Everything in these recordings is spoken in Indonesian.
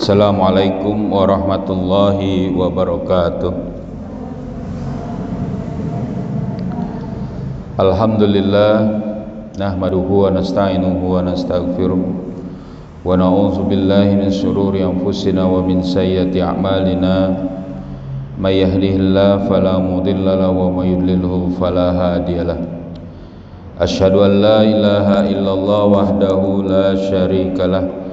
Assalamualaikum warahmatullahi wabarakatuh. Alhamdulillah, nahmaduhu wa nasta'inuhu wa nastaghfiruh wa na'udzu billahi min syururi anfusina wa min sayyiati a'malina. May yahdihillahu fala mudilla lahu wa may yudlilhu fala hadiyalah. Asyhadu an la ilaha illallah wahdahu la syarikalah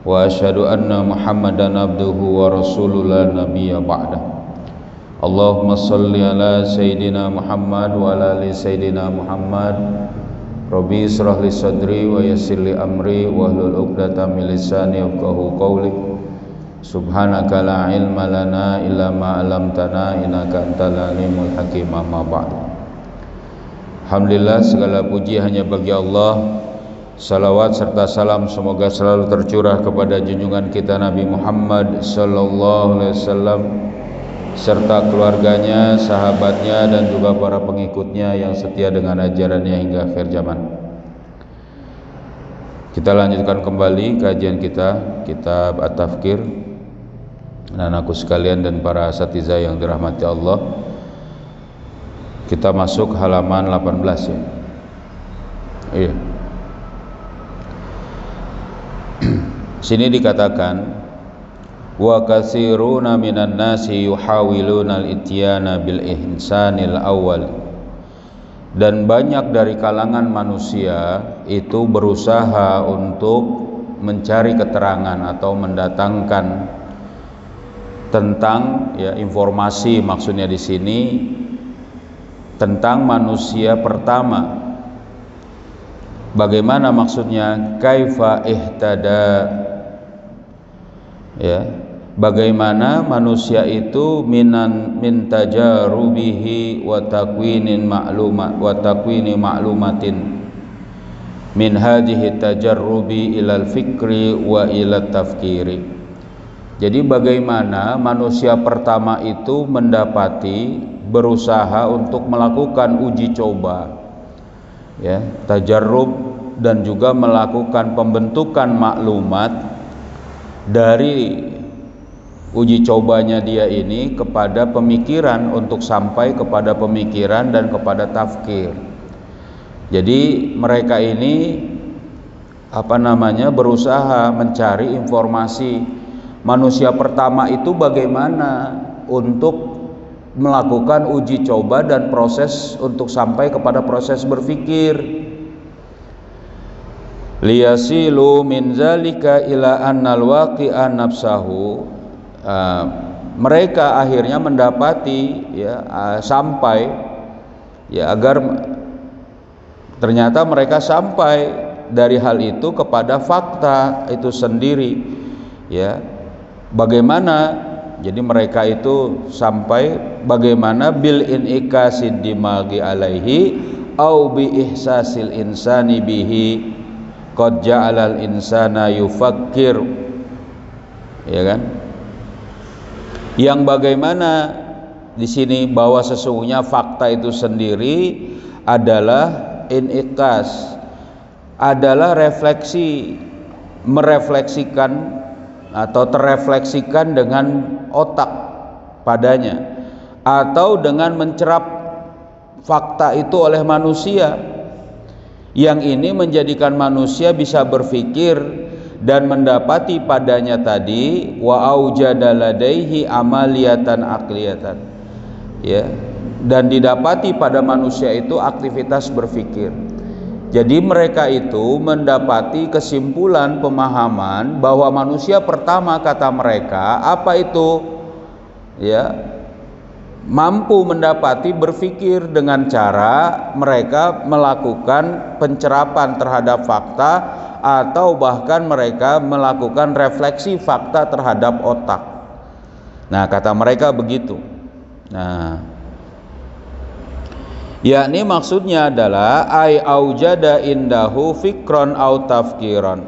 wa asyhadu anna Muhammadan abduhu wa rasuluhu la nabiyya ba'da. Allahumma salli ala sayyidina Muhammad wa ala ali sayyidina Muhammad. Rabbi israh li sadri wa yassir li amri wa hlul 'uqdatam min lisani yafqahu qawli. Subhanaka la ilma lana illa ma 'allamtana innaka antal alimul hakim. Amma ba'du. Alhamdulillah, segala puji hanya bagi Allah. Salawat serta salam semoga selalu tercurah kepada junjungan kita Nabi Muhammad sallallahu alaihi wasallam serta keluarganya, sahabatnya dan juga para pengikutnya yang setia dengan ajarannya hingga akhir zaman. Kita lanjutkan kembali kajian kita kitab At-Tafkir. Anak-anakku sekalian dan para asatidzah yang dirahmati Allah, kita masuk halaman 18 ya. Iya. Sini dikatakan wa katsiruna minan nasi yuhawiluna al-ityana bil ihsanil awwal, dan banyak dari kalangan manusia itu berusaha untuk mencari keterangan atau mendatangkan tentang informasi, maksudnya di sini tentang manusia pertama. Bagaimana maksudnya? Kaifa ihtada, bagaimana manusia itu min tajarubihi wa takwini ma'lumatin min hadhihi tajarrubi ilal fikri wa ilal tafkiri. Jadi bagaimana manusia pertama itu mendapati, berusaha untuk melakukan uji coba, tajarrub, dan juga melakukan pembentukan maklumat dari uji cobanya dia ini kepada pemikiran, untuk sampai kepada pemikiran dan kepada tafkir. Jadi mereka ini berusaha mencari informasi manusia pertama itu bagaimana untuk melakukan uji coba dan proses untuk sampai kepada proses berfikir. Liyasilu min zalika ila annal waqi'a nafsahu, mereka akhirnya mendapati sampai agar ternyata mereka sampai dari hal itu kepada fakta itu sendiri, bagaimana. Jadi mereka itu sampai bagaimana bil inikasid dimagi alaihi au bi ihsasil insani bihi qad ja'alal insana yufakkir, yang bagaimana di sini bahwa sesungguhnya fakta itu sendiri adalah inikas, adalah refleksi, merefleksikan atau terrefleksikan dengan otak padanya, atau dengan mencerap fakta itu oleh manusia, yang ini menjadikan manusia bisa berpikir dan mendapati padanya tadi wa aujada ladaihi amaliyatan aqliyatan, dan didapati pada manusia itu aktivitas berpikir. Jadi mereka itu mendapati kesimpulan pemahaman bahwa manusia pertama, kata mereka, apa itu? Mampu mendapati berpikir dengan cara mereka melakukan pencerapan terhadap fakta, atau bahkan mereka melakukan refleksi fakta terhadap otak. Nah, kata mereka begitu. Yakni maksudnya adalah ai aujada indahu fikron au tafkiron,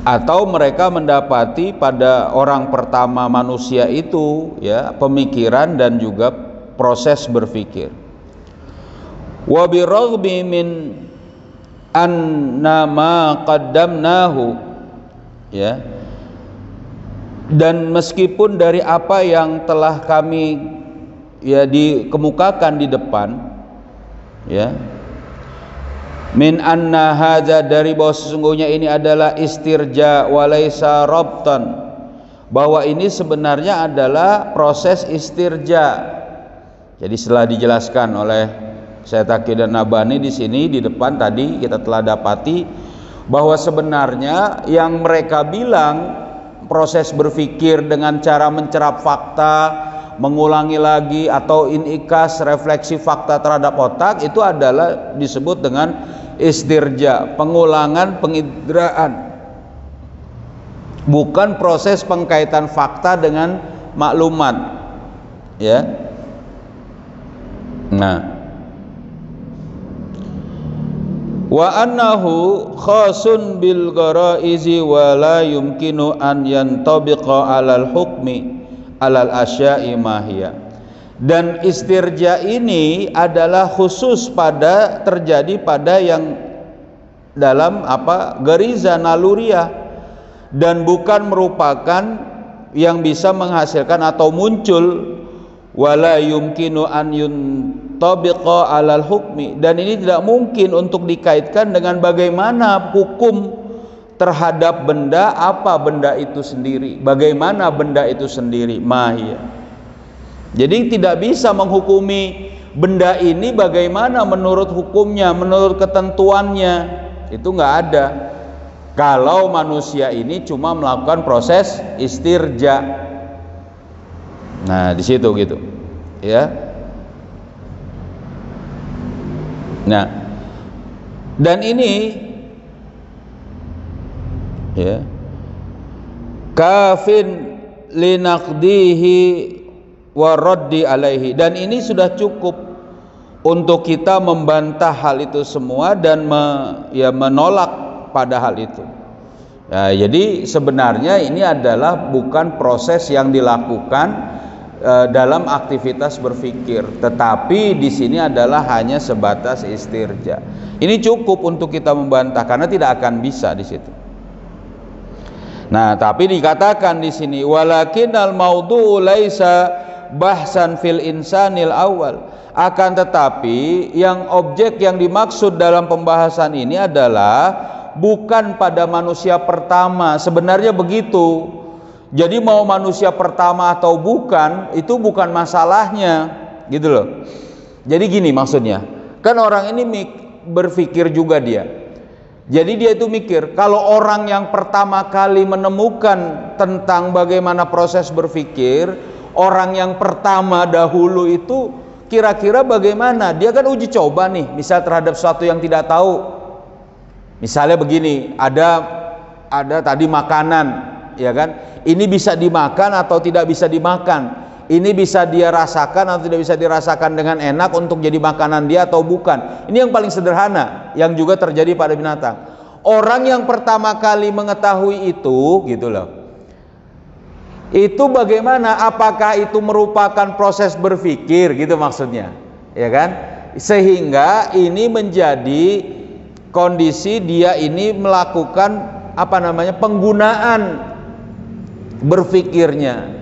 atau mereka mendapati pada orang pertama manusia itu pemikiran dan juga proses berpikir. Wa bi raghbi min annama qaddamnahu, ya, dan meskipun dari apa yang telah kami ya dikemukakan di depan, ya, min anna hadza, dari bahwa sesungguhnya ini adalah istirja walaysa rabtan, bahwa ini sebenarnya adalah proses istirja. Jadi setelah dijelaskan oleh Syekh Taqi dan Nabhani di sini di depan tadi kita telah dapati bahwa sebenarnya yang mereka bilang proses berpikir dengan cara mencerap fakta, mengulangi lagi atau inikas refleksi fakta terhadap otak, itu adalah disebut dengan istirja, pengulangan penginderaan, bukan proses pengkaitan fakta dengan maklumat, ya. Nah, wa annahu khasun bil gharaizi wa la yumkinu an yantabiqa alal hukmi alal asya'i mahiyah. Dan istirja ini adalah khusus pada terjadi pada yang dalam apa gariza naluriah, dan bukan merupakan yang bisa menghasilkan atau muncul wala yumkinu an yuntabiqa alal hukmi, dan ini tidak mungkin untuk dikaitkan dengan bagaimana hukum terhadap benda, apa benda itu sendiri, bagaimana benda itu sendiri, mahiyah. Jadi tidak bisa menghukumi benda ini bagaimana menurut hukumnya, menurut ketentuannya, itu nggak ada kalau manusia ini cuma melakukan proses istirja. Nah, di situ gitu, ya. Nah, dan ini, ya, kafin linaqdihi wa raddi alaihi, dan ini sudah cukup untuk kita membantah hal itu semua dan menolak pada hal itu. Ya, jadi sebenarnya ini adalah bukan proses yang dilakukan dalam aktivitas berpikir, tetapi di sini adalah hanya sebatas istirja. Ini cukup untuk kita membantah karena tidak akan bisa di situ. Nah, tapi dikatakan di sini walakinnal maudhu'u laisa bahsan fil insanil awal, akan tetapi yang objek yang dimaksud dalam pembahasan ini adalah bukan pada manusia pertama. Sebenarnya begitu. Jadi mau manusia pertama atau bukan, itu bukan masalahnya, gitu loh. Jadi gini maksudnya, kan orang ini berpikir juga dia. Jadi dia itu mikir, kalau orang yang pertama kali menemukan tentang bagaimana proses berpikir, orang yang pertama dahulu itu kira-kira bagaimana? Dia kan uji coba nih, misal terhadap sesuatu yang tidak tahu. Misalnya begini, ada tadi makanan, ya kan? Ini bisa dimakan atau tidak bisa dimakan. Ini bisa dia rasakan atau tidak bisa dirasakan dengan enak untuk jadi makanan dia atau bukan. Ini yang paling sederhana yang juga terjadi pada binatang. Orang yang pertama kali mengetahui itu, gitu loh. Itu bagaimana? Apakah itu merupakan proses berpikir, gitu maksudnya, ya kan? Sehingga ini menjadi kondisi dia ini melakukan penggunaan berpikirnya.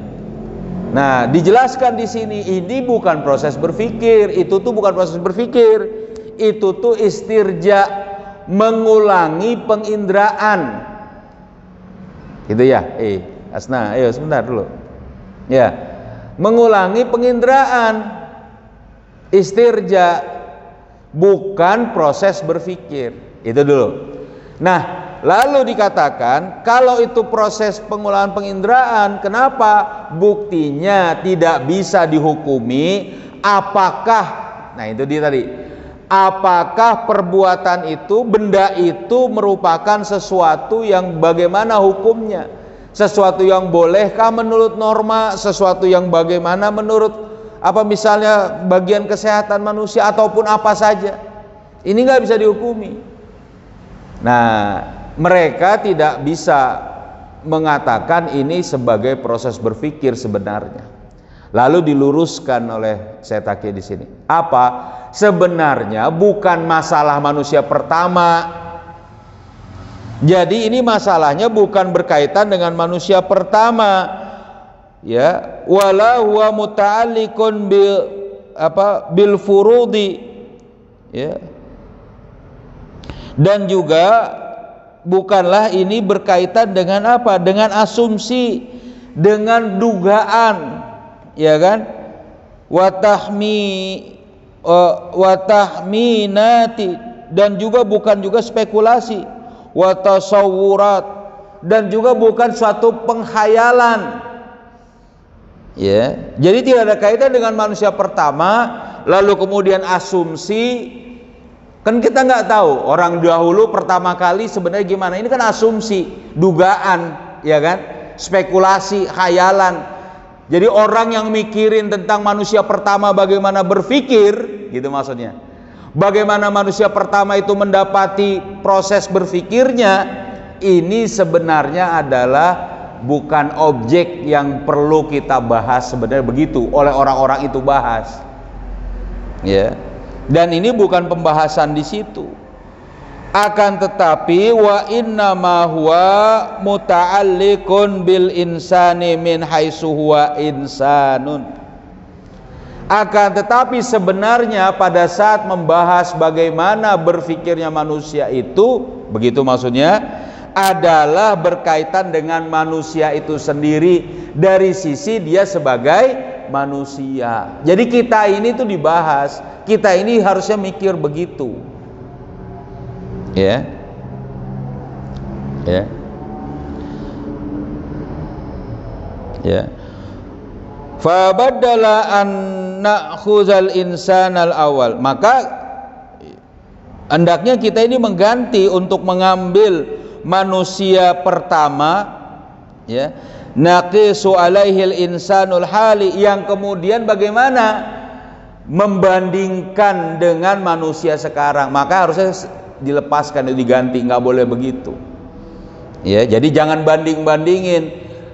Nah, dijelaskan di sini ini bukan proses berpikir, itu tuh bukan proses berpikir, itu tuh istirja, mengulangi penginderaan. Gitu ya? Asna, ayo sebentar dulu. Ya, mengulangi penginderaan, istirja, bukan proses berpikir. Itu dulu. Nah, lalu dikatakan kalau itu proses pengulangan penginderaan, kenapa? Buktinya tidak bisa dihukumi apakah, nah itu dia tadi, apakah perbuatan itu, benda itu merupakan sesuatu yang bagaimana hukumnya, sesuatu yang bolehkah menurut norma, sesuatu yang bagaimana menurut misalnya bagian kesehatan manusia ataupun apa saja. Ini nggak bisa dihukumi. Nah, mereka tidak bisa mengatakan ini sebagai proses berpikir sebenarnya. Lalu diluruskan oleh Syekh Taqi di sini. Apa? Sebenarnya bukan masalah manusia pertama, Jadi ini masalahnya bukan berkaitan dengan manusia pertama, ya, wala huwa muta'alliqun bil furudi, ya. Dan juga bukanlah ini berkaitan dengan apa? Dengan asumsi, dengan dugaan, ya kan? Wa tahminati, dan juga bukan juga spekulasi, wa tasawurat, dan juga bukan suatu penghayalan. Ya, jadi tidak ada kaitan dengan manusia pertama, lalu kemudian asumsi. Kan kita nggak tahu orang dahulu pertama kali sebenarnya gimana. Ini kan asumsi, dugaan, ya kan, spekulasi, khayalan. Jadi orang yang mikirin tentang manusia pertama bagaimana berpikir, gitu maksudnya. Bagaimana manusia pertama itu mendapati proses berpikirnya, ini sebenarnya adalah bukan objek yang perlu kita bahas sebenarnya, begitu oleh orang-orang itu bahas, ya. Dan ini bukan pembahasan di situ. Akan tetapi wa inna ma huwa muta'alliqun bil insani min haitsu huwa insanun. Akan tetapi sebenarnya pada saat membahas bagaimana berfikirnya manusia itu, begitu maksudnya, adalah berkaitan dengan manusia itu sendiri dari sisi dia sebagai manusia. Jadi kita ini tuh dibahas, kita ini harusnya mikir begitu, ya, ya, ya. Fa badala an na'khuzal insanal awal, maka hendaknya kita ini mengganti untuk mengambil manusia pertama, ya, naqisu alaihil insanul hali, yang kemudian bagaimana membandingkan dengan manusia sekarang. Maka harusnya dilepaskan, diganti, nggak boleh begitu, ya. Jadi jangan banding-bandingin.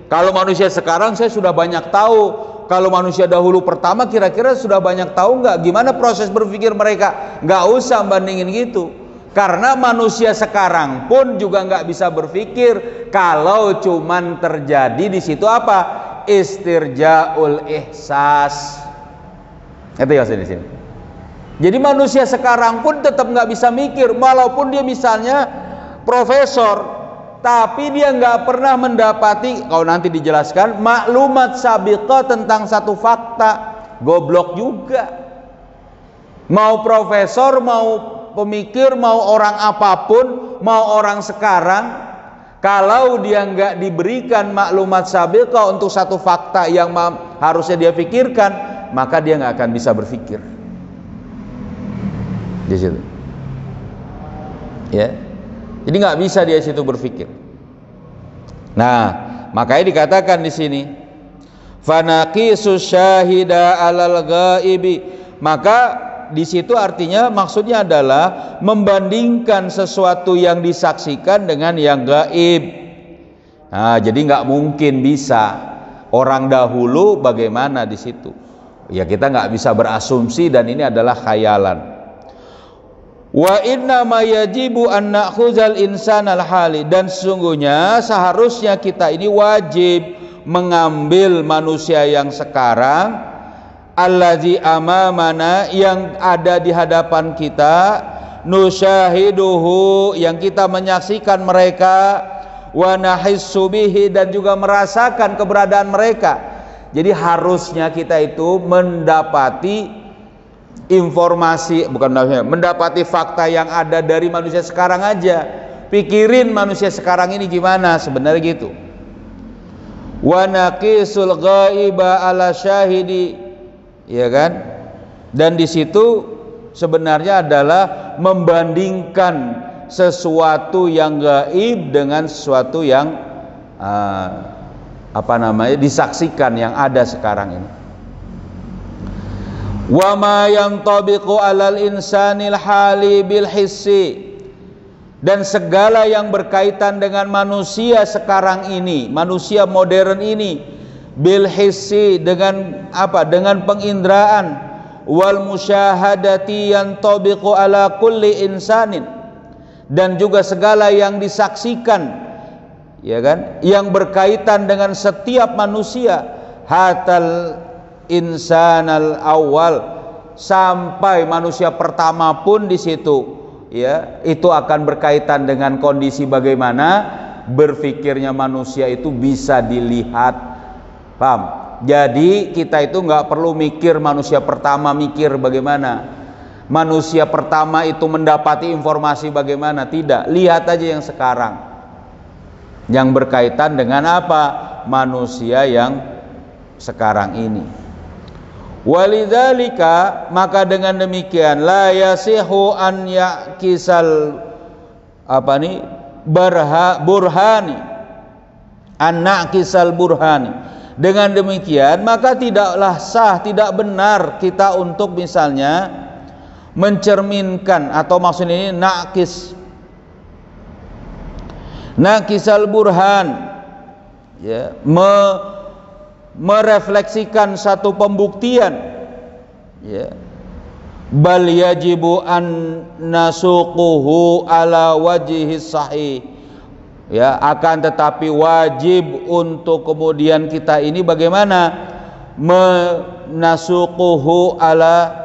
Kalau manusia sekarang saya sudah banyak tahu, kalau manusia dahulu pertama kira-kira sudah banyak tahu nggak gimana proses berpikir mereka. Nggak usah bandingin gitu, karena manusia sekarang pun juga nggak bisa berpikir kalau cuman terjadi di situ apa? Istirjaul ihsas. Itu ya di sini. Jadi manusia sekarang pun tetap nggak bisa mikir, walaupun dia misalnya profesor, tapi dia nggak pernah mendapati, kalau nanti dijelaskan, maklumat sabiqah tentang satu fakta, goblok juga. Mau profesor, mau pemikir, mau orang apapun, mau orang sekarang, kalau dia nggak diberikan maklumat sabiqah untuk satu fakta yang harusnya dia pikirkan, maka dia nggak akan bisa berpikir di situ, ya. Jadi nggak bisa dia situ berpikir. Nah, makanya dikatakan di sini, fanaqisu syahida alal ghaibi, maka di situ artinya maksudnya adalah membandingkan sesuatu yang disaksikan dengan yang gaib. Nah, jadi nggak mungkin bisa orang dahulu bagaimana di situ. Ya kita nggak bisa berasumsi, dan ini adalah khayalan. Wa inna ma yajibu an na'khuzal insanal hali, dan sesungguhnya seharusnya kita ini wajib mengambil manusia yang sekarang, allazi amamana, yang ada di hadapan kita, nusyahiduhu, yang kita menyaksikan mereka, wa nahissu bihi, dan juga merasakan keberadaan mereka. Jadi harusnya kita itu mendapati informasi, bukan mendapati fakta yang ada dari manusia sekarang aja. Pikirin manusia sekarang ini gimana sebenarnya gitu. Wa naqisul ghaiba ala syahidi, ya kan? Dan di situ sebenarnya adalah membandingkan sesuatu yang gaib dengan sesuatu yang disaksikan yang ada sekarang ini. Wa ma yantabiqu alal insanil hali bil hissi, dan segala yang berkaitan dengan manusia sekarang ini, manusia modern ini, bil hissi, dengan apa? Dengan penginderaan, wal musyahadati yantabiqu ala kulli insanin, dan juga segala yang disaksikan, ya kan, yang berkaitan dengan setiap manusia, hatal insanal awal, sampai manusia pertama pun di situ, ya, itu akan berkaitan dengan kondisi bagaimana berpikirnya manusia itu bisa dilihat, paham? Jadi kita itu nggak perlu mikir manusia pertama mikir bagaimana, manusia pertama itu mendapati informasi bagaimana, tidak, lihat aja yang sekarang, yang berkaitan dengan apa, manusia yang sekarang ini. Walidzalika, maka dengan demikian, la yasihu an yakisal burhani, an nakisal burhani. Dengan demikian maka tidaklah sah, tidak benar kita untuk misalnya mencerminkan, atau maksudnya ini nakisal burhan, ya, merefleksikan satu pembuktian, ya, bal yajibu an nasuquhu ala wajhis sahih, ya, akan tetapi wajib untuk kemudian kita ini bagaimana menasuquhu ala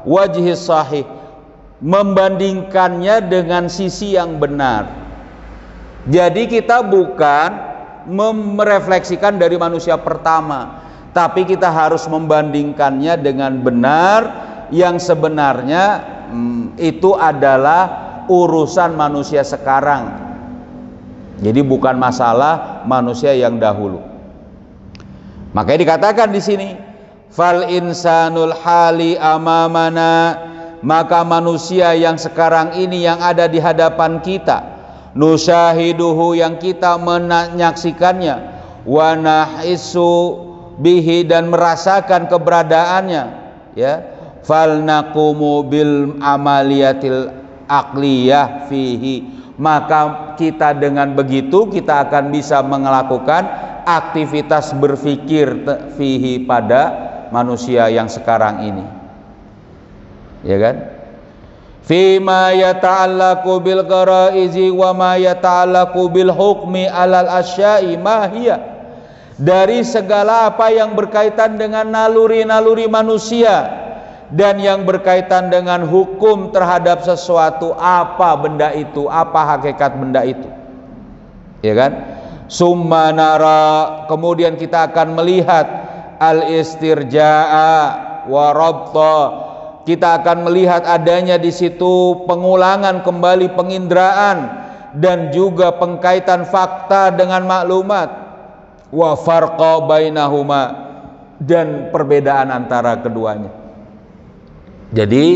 wajhis sahih, membandingkannya dengan sisi yang benar. Jadi kita bukan merefleksikan dari manusia pertama, tapi kita harus membandingkannya dengan benar yang sebenarnya itu adalah urusan manusia sekarang. Jadi bukan masalah manusia yang dahulu. Makanya dikatakan di sini, fal insanul hali amamana, maka manusia yang sekarang ini yang ada di hadapan kita, nusyahiduhu, yang kita menyaksikannya, wa nahisu bihi, dan merasakan keberadaannya, ya, fal naqumu bil amaliyatil aqliyah fihi, maka kita dengan begitu kita akan bisa melakukan aktivitas berpikir fihi pada manusia yang sekarang ini, ya kan, fima yata'allaqu bil qaraizi wa ma yata'allaqu bil hukmi alal asya'i ma hiya, dari segala apa yang berkaitan dengan naluri-naluri manusia dan yang berkaitan dengan hukum terhadap sesuatu, apa benda itu, apa hakikat benda itu, ya kan. Summa nara, kemudian kita akan melihat al istirja'a wa rabta, kita akan melihat adanya di situ pengulangan kembali penginderaan dan juga pengkaitan fakta dengan maklumat, wa farqa bainahuma, dan perbedaan antara keduanya. Jadi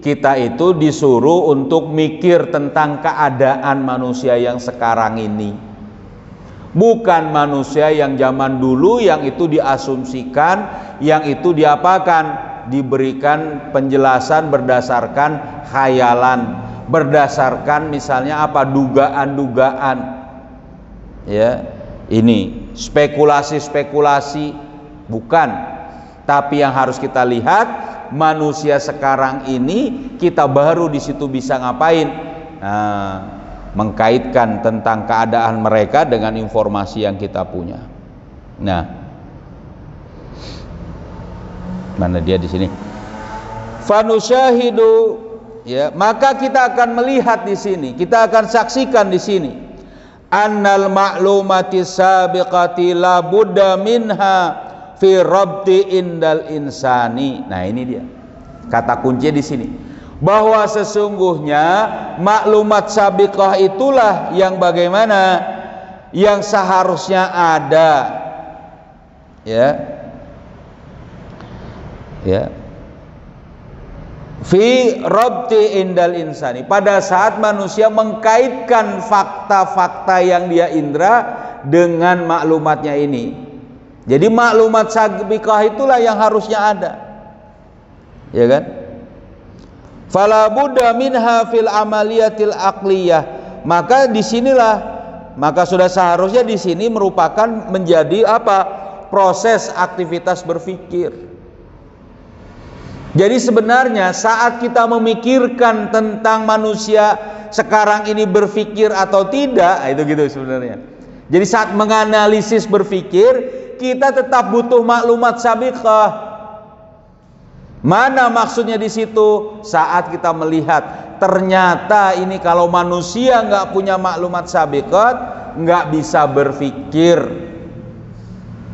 kita itu disuruh untuk mikir tentang keadaan manusia yang sekarang ini, bukan manusia yang zaman dulu, yang itu diasumsikan, yang itu diapakan, diberikan penjelasan berdasarkan khayalan, berdasarkan misalnya apa, dugaan-dugaan, ya, ini spekulasi-spekulasi, bukan. Tapi yang harus kita lihat, manusia sekarang ini kita baru di situ bisa ngapain? Nah, mengkaitkan tentang keadaan mereka dengan informasi yang kita punya. Nah, mana dia di sini? Fanusyahidu, ya, maka kita akan melihat di sini, kita akan saksikan di sini, annal ma'lumati sabiqati la budda minha fi rabti indal insani. Nah, ini dia kata kunci di sini, bahwa sesungguhnya maklumat sabiqah itulah yang bagaimana, yang seharusnya ada, ya, ya, fi rabti indal insani, pada saat manusia mengkaitkan fakta-fakta yang dia indra dengan maklumatnya ini. Jadi maklumat sabiqah itulah yang harusnya ada, ya kan. Fala budda minha fil amaliyatil aqliyah, maka disinilah, maka sudah seharusnya di sini merupakan menjadi apa, proses aktivitas berpikir. Jadi sebenarnya saat kita memikirkan tentang manusia sekarang ini berpikir atau tidak, itu gitu sebenarnya. Jadi saat menganalisis berpikir, kita tetap butuh maklumat sabiqah. Mana maksudnya di situ? Saat kita melihat ternyata ini kalau manusia nggak punya maklumat sabiqat, nggak bisa berpikir.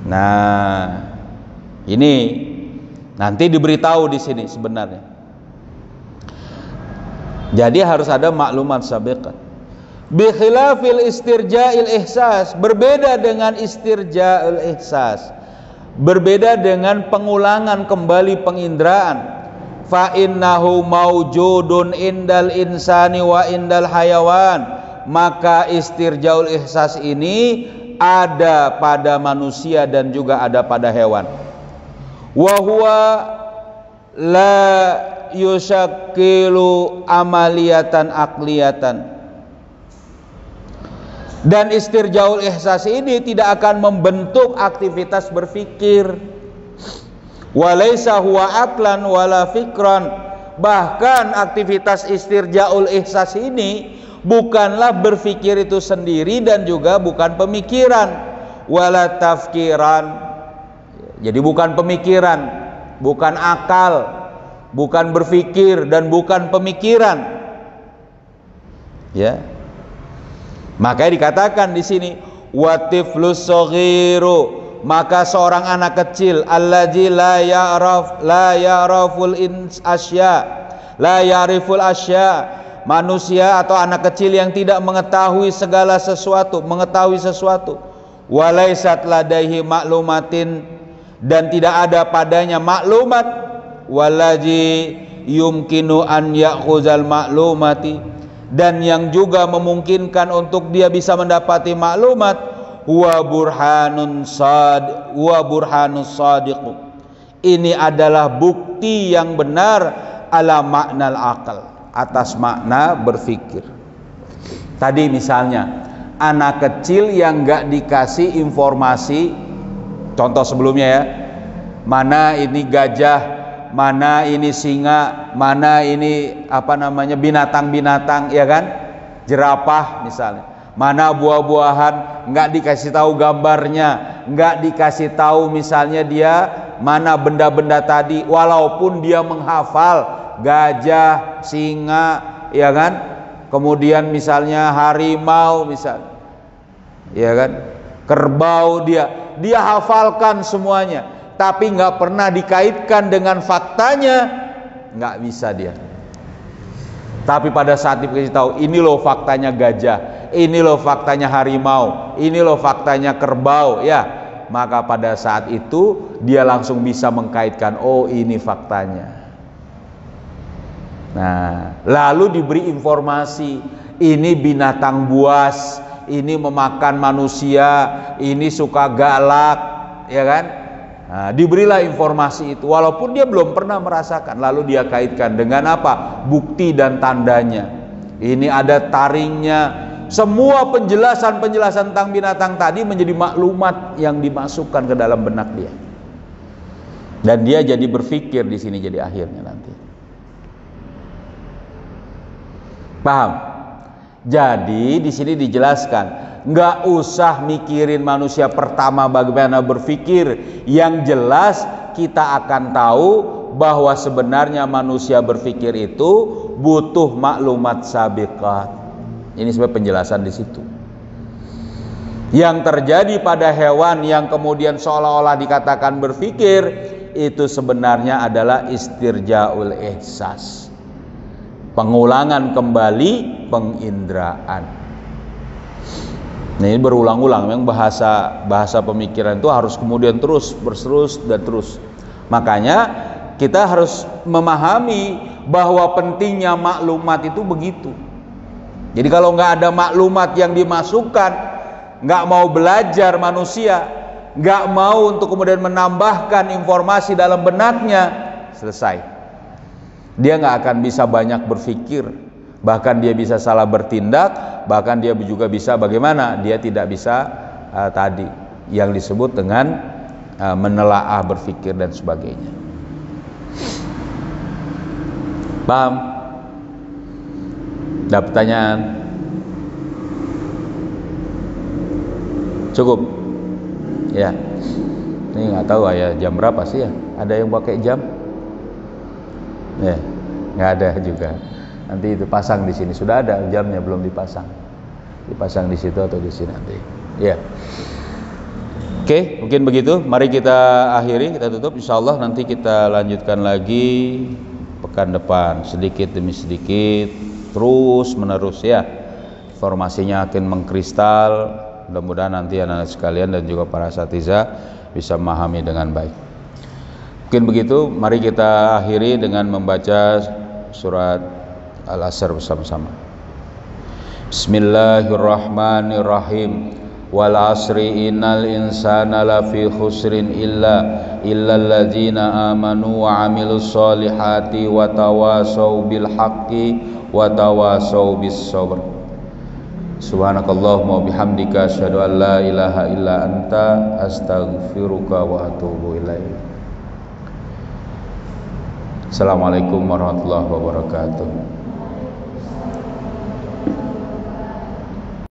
Nah, ini nanti diberitahu di sini sebenarnya. Jadi harus ada maklumat sabiqat. Bi khilafil istirja'il ihsas, berbeda dengan istirja'il ihsas, berbeda dengan pengulangan kembali penginderaan. Fa innahu maujudun indal insani wa indal hayawan, maka istirja'ul ihsas ini ada pada manusia dan juga ada pada hewan. Wa huwa la yusakkilu amaliyatan aqliyatan, dan istirjaul ihsas ini tidak akan membentuk aktivitas berpikir. Walaysa huwa aqlan wala fikran, bahkan aktivitas istirjaul ihsas ini bukanlah berpikir itu sendiri dan juga bukan pemikiran. Wala tafkiran, jadi bukan pemikiran, bukan akal, bukan berpikir dan bukan pemikiran. Ya. Makanya dikatakan di sini watiflus saghiru, maka seorang anak kecil allazi la ya'riful asya, manusia atau anak kecil yang tidak mengetahui segala sesuatu, walaisat ladaihi maklumatin, dan tidak ada padanya maklumat, walaji yumkinu an ya'khuzal maklumati, dan yang juga memungkinkan untuk dia bisa mendapati maklumat, wa burhanus sadiq, ini adalah bukti yang benar ala maknal akal, atas makna berpikir. Tadi misalnya anak kecil yang nggak dikasih informasi, contoh sebelumnya ya, mana ini gajah, mana ini singa, mana ini binatang-binatang, ya kan, jerapah misalnya, mana buah-buahan, nggak dikasih tahu gambarnya, nggak dikasih tahu misalnya dia mana benda-benda tadi, walaupun dia menghafal gajah, singa, ya kan, kemudian misalnya harimau misalnya, ya kan, kerbau, dia hafalkan semuanya, tapi nggak pernah dikaitkan dengan faktanya, nggak bisa dia. Tapi pada saat dikasih tahu, ini loh faktanya gajah, ini loh faktanya harimau, ini loh faktanya kerbau, ya, maka pada saat itu dia langsung bisa mengkaitkan, oh ini faktanya. Nah, lalu diberi informasi, ini binatang buas, ini memakan manusia, ini suka galak, ya kan? Nah, diberilah informasi itu walaupun dia belum pernah merasakan, lalu dia kaitkan dengan apa? Bukti dan tandanya. Ini ada taringnya. Semua penjelasan tentang binatang tadi menjadi maklumat yang dimasukkan ke dalam benak dia. Dan dia jadi berpikir di sini jadi akhirnya nanti. Paham? Jadi di sini dijelaskan, nggak usah mikirin manusia pertama bagaimana berpikir. Yang jelas kita akan tahu bahwa sebenarnya manusia berpikir itu butuh maklumat sabiqat. Ini sebenarnya penjelasan di situ. Yang terjadi pada hewan yang kemudian seolah-olah dikatakan berpikir, itu sebenarnya adalah istirjaul ihsas, pengulangan kembali penginderaan. Nah, ini berulang-ulang, memang bahasa pemikiran itu harus kemudian terus dan terus. Makanya kita harus memahami bahwa pentingnya maklumat itu begitu. Jadi kalau nggak ada maklumat yang dimasukkan, nggak mau belajar manusia, nggak mau untuk kemudian menambahkan informasi dalam benaknya, selesai. Dia nggak akan bisa banyak berpikir, bahkan dia bisa salah bertindak, bahkan dia juga bisa bagaimana? Dia tidak bisa tadi yang disebut dengan menelaah berpikir dan sebagainya. Paham? Ada pertanyaan? Cukup? Ya. Ini nggak tahu ya jam berapa sih ya? Ada yang pakai jam? Ya, nggak ada juga. Nanti itu pasang di sini. Sudah ada jamnya, belum dipasang. Dipasang di situ atau di sini nanti. Ya. Oke, mungkin begitu. Mari kita akhiri, kita tutup. Insyaallah nanti kita lanjutkan lagi pekan depan, sedikit demi sedikit, terus menerus ya. Informasinya akan mengkristal. Mudah-mudahan nanti anak-anak sekalian dan juga para asatidzah bisa memahami dengan baik. Mungkin begitu. Mari kita akhiri dengan membaca surat Al-Asr bersama-sama. Bismillahirrahmanirrahim. Wal asri innal insana lafi khusrin illal ladzina amanu wa amilus solihati wa tawasau bil haqqi wa tawasau bis sabr. Subhanakallahumma wa bihamdika asyhadu an la ilaha illa anta astaghfiruka wa atubu ilaik. Assalamualaikum warahmatullahi wabarakatuh.